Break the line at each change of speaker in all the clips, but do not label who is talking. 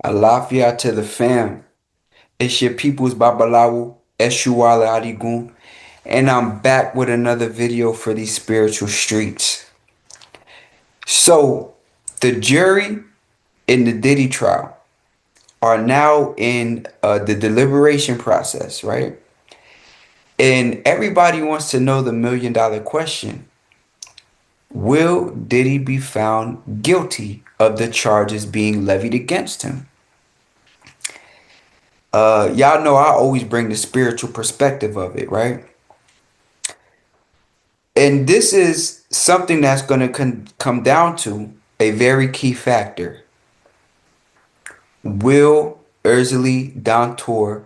Alafia to the fam. It's your people's Babalawo, Esuwale Adigun, and I'm back with another video for these spiritual streets. So, the jury in the Diddy trial are now in the deliberation process, right? And everybody wants to know the $1 million question. Will Diddy be found guilty of the charges being levied against him? Y'all know I always bring the spiritual perspective of it, right? And this is something that's going to come down to a very key factor. Will Erzulie Dantor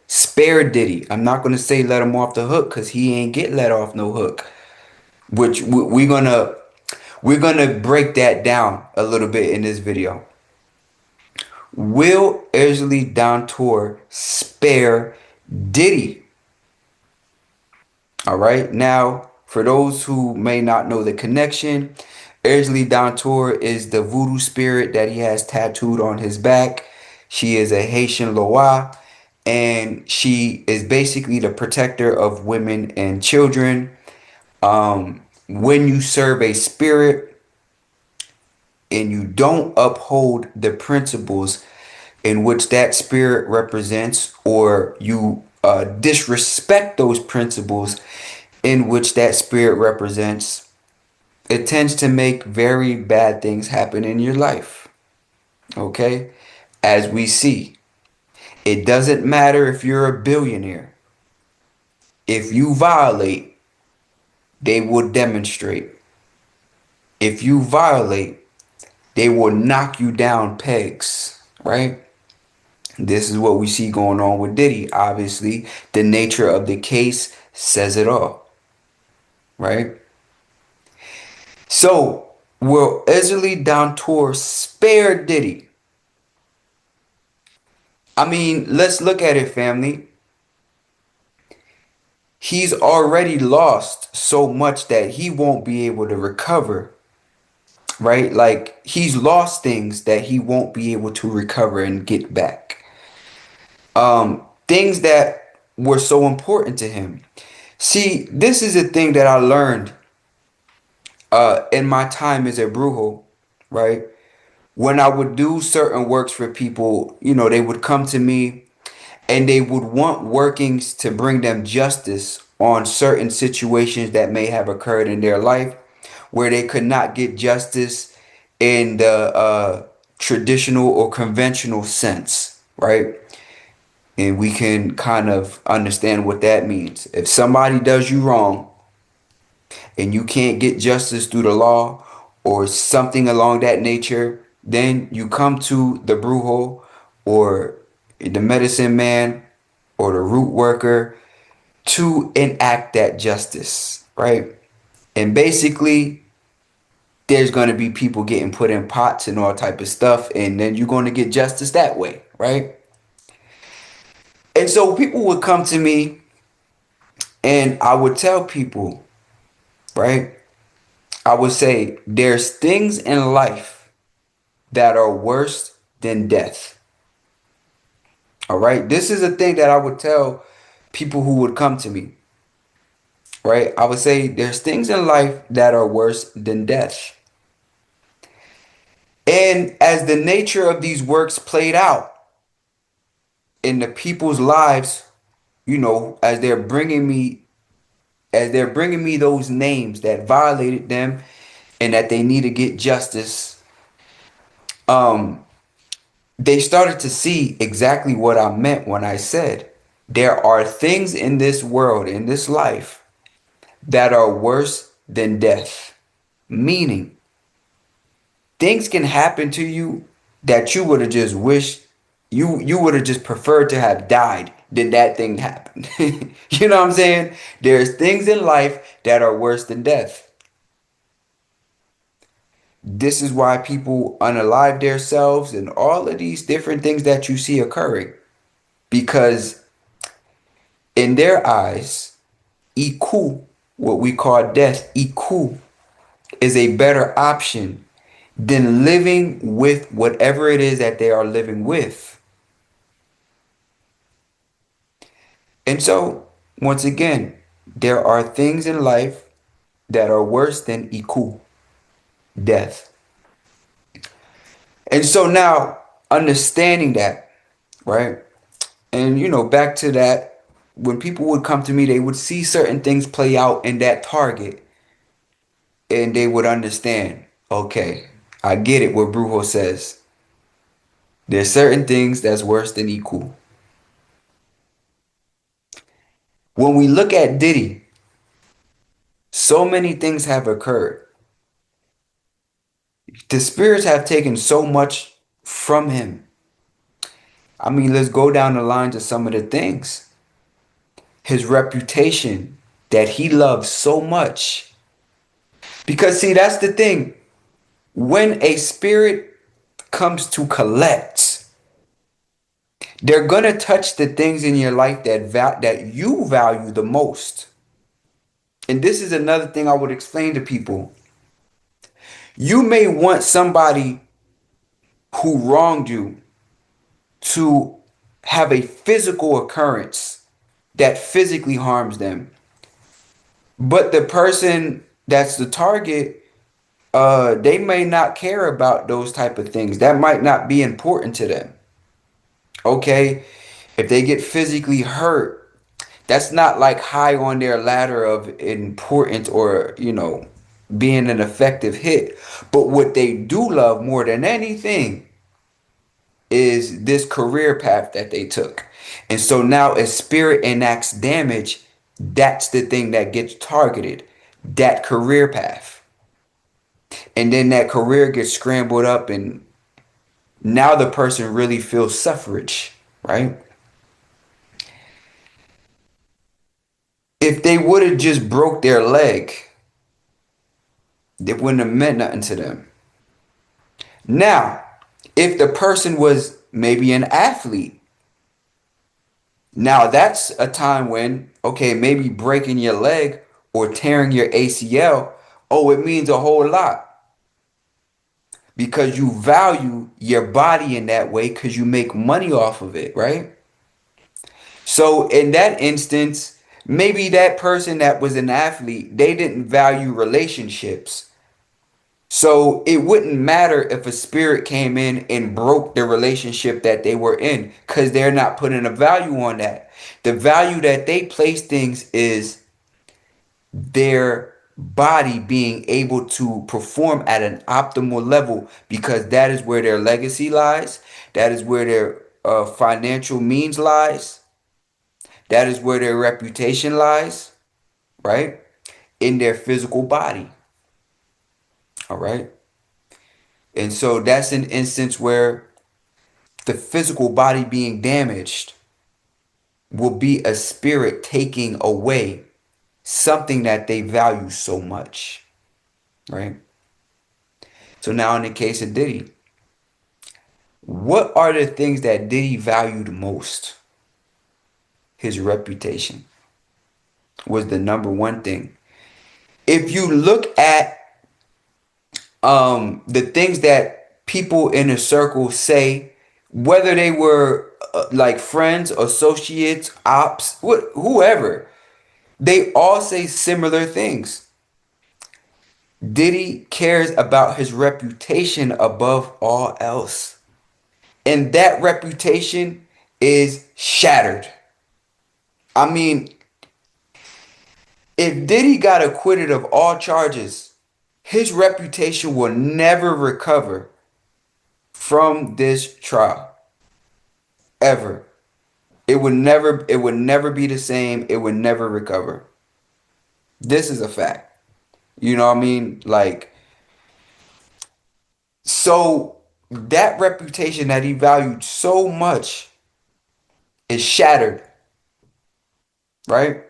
spare Diddy? I'm not going to say let him off the hook because he ain't get let off no hook. Which we're gonna break that down a little bit in this video. Will Erzulie Dantor spare Diddy? All right. Now, for those who may not know the connection, Erzulie Dantour is the voodoo spirit that he has tattooed on his back. She is a Haitian Loa, and she is basically the protector of women and children. When you serve a spirit and you don't uphold the principles in which that spirit represents, or you disrespect those principles in which that spirit represents, it tends to make very bad things happen in your life. Okay? As we see, it doesn't matter if you're a billionaire. If you violate, they will demonstrate. If you violate, they will knock you down pegs, right? This is what we see going on with Diddy. Obviously, the nature of the case says it all, right? So, will Ezra Dantour spare Diddy? I mean, let's look at it, family. He's already lost so much that he won't be able to recover, right? Like, he's lost things that he won't be able to recover and get back. Things that were so important to him. See, this is a thing that I learned in my time as a Brujo, right? When I would do certain works for people, they would come to me and they would want workings to bring them justice on certain situations that may have occurred in their life where they could not get justice in the traditional or conventional sense, right? And we can kind of understand what that means. If somebody does you wrong and you can't get justice through the law or something along that nature, then you come to the brujo or the medicine man or the root worker to enact that justice, right? And basically, there's going to be people getting put in pots and all type of stuff, and then you're going to get justice that way, right? And so people would come to me and I would tell people, right? I would say there's things in life that are worse than death. All right. This is a thing that I would tell people who would come to me. Right. I would say there's things in life that are worse than death. And as the nature of these works played out in the people's lives, as they're bringing me those names that violated them and that they need to get justice, um, they started to see exactly what I meant when I said there are things in this world, in this life, that are worse than death. Meaning, things can happen to you that you would have just wished you would have just preferred to have died than that thing happened. You know what I'm saying? There's things in life that are worse than death. This is why people unalive themselves and all of these different things that you see occurring. Because in their eyes, Iku, what we call death, Iku, is a better option than living with whatever it is that they are living with. And so, once again, there are things in life that are worse than iku, death. And so now, understanding that, right? And back to that, when people would come to me, they would see certain things play out in that target, and they would understand, okay, I get it what Brujo says. There's certain things that's worse than equal. When we look at Diddy, so many things have occurred. The spirits have taken so much from him. I mean, let's go down the lines of some of the things. His reputation that he loves so much. Because, see, that's the thing. When a spirit comes to collect, they're going to touch the things in your life that you value the most. And this is another thing I would explain to people. You may want somebody who wronged you to have a physical occurrence that physically harms them. But the person that's the target, they may not care about those type of things. That might not be important to them. Okay? If they get physically hurt, that's not like high on their ladder of importance or, being an effective hit. But what they do love more than anything is this career path that they took. And so now as spirit enacts damage, that's the thing that gets targeted, that career path. And then that career gets scrambled up, and now the person really feels suffrage, right? If they would have just broke their leg, it wouldn't have meant nothing to them. Now, if the person was maybe an athlete, now that's a time when, okay, maybe breaking your leg or tearing your ACL, oh, it means a whole lot because you value your body in that way because you make money off of it, right? So in that instance, maybe that person that was an athlete, they didn't value relationships. So it wouldn't matter if a spirit came in and broke the relationship that they were in because they're not putting a value on that. The value that they place things is their body being able to perform at an optimal level because that is where their legacy lies. That is where their financial means lies. That is where their reputation lies, right? In their physical body. All right. And so that's an instance where the physical body being damaged will be a spirit taking away something that they value so much, right? So now in the case of Diddy, what are the things that Diddy valued most? His reputation was the number one thing. If you look at the things that people in a circle say, whether they were like friends, associates, ops, whoever, they all say similar things. Diddy cares about his reputation above all else. And that reputation is shattered. I mean, if Diddy got acquitted of all charges, his reputation will never recover from this trial. Ever. It would never be the same. It would never recover. This is a fact. You know what I mean? Like, so that reputation that he valued so much is shattered, right?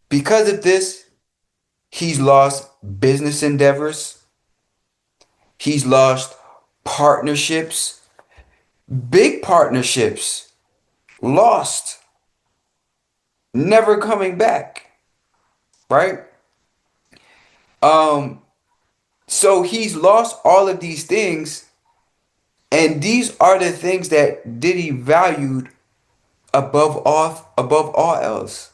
Because of this, he's lost business endeavors. He's lost partnerships, big partnerships, lost, never coming back, right? Um, So he's lost all of these things, and these are the things that Diddy valued above all else.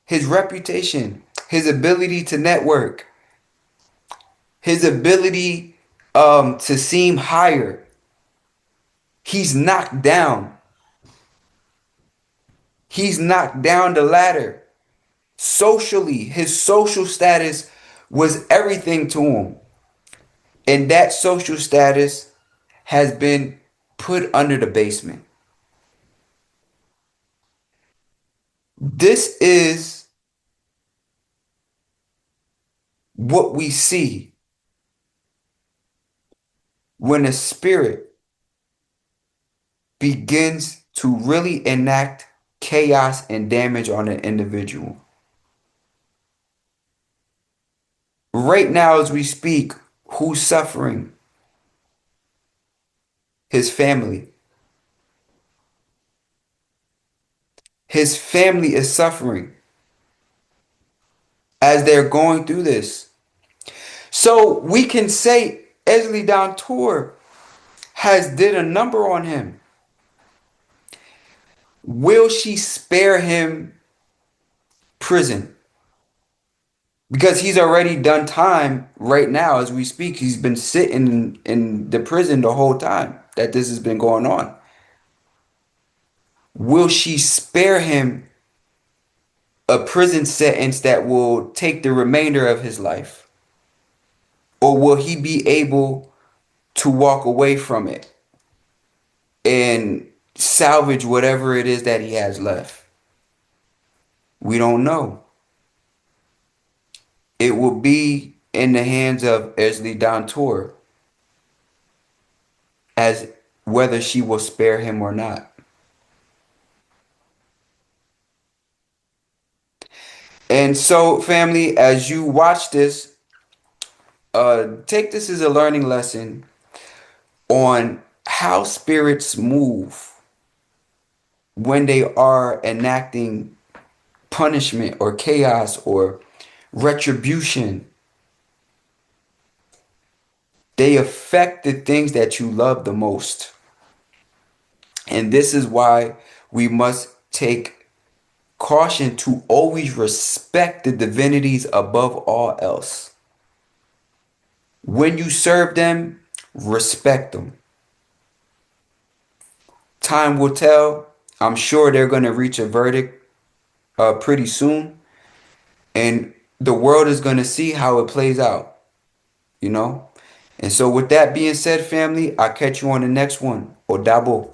His reputation, his ability to network, his ability to seem higher. He's knocked down. He's knocked down the ladder. Socially, his social status was everything to him. And that social status has been put under the basement. This is what we see when a spirit begins to really enact chaos and damage on an individual. Right now, as we speak, who's suffering? His family. His family is suffering as they're going through this. So we can say Erzulie Dantor has did a number on him. Will she spare him prison? Because he's already done time right now as we speak. He's been sitting in the prison the whole time that this has been going on. Will she spare him a prison sentence that will take the remainder of his life? Or will he be able to walk away from it and salvage whatever it is that he has left? We don't know. It will be in the hands of Erzulie Dantor as whether she will spare him or not. And so, family, as you watch this, take this as a learning lesson on how spirits move when they are enacting punishment or chaos or retribution. They affect the things that you love the most. And this is why we must take caution to always respect the divinities above all else. When you serve them, respect them. Time will tell. I'm sure they're going to reach a verdict pretty soon. And the world is going to see how it plays out, you know? And so with that being said, family, I'll catch you on the next one. Odabo.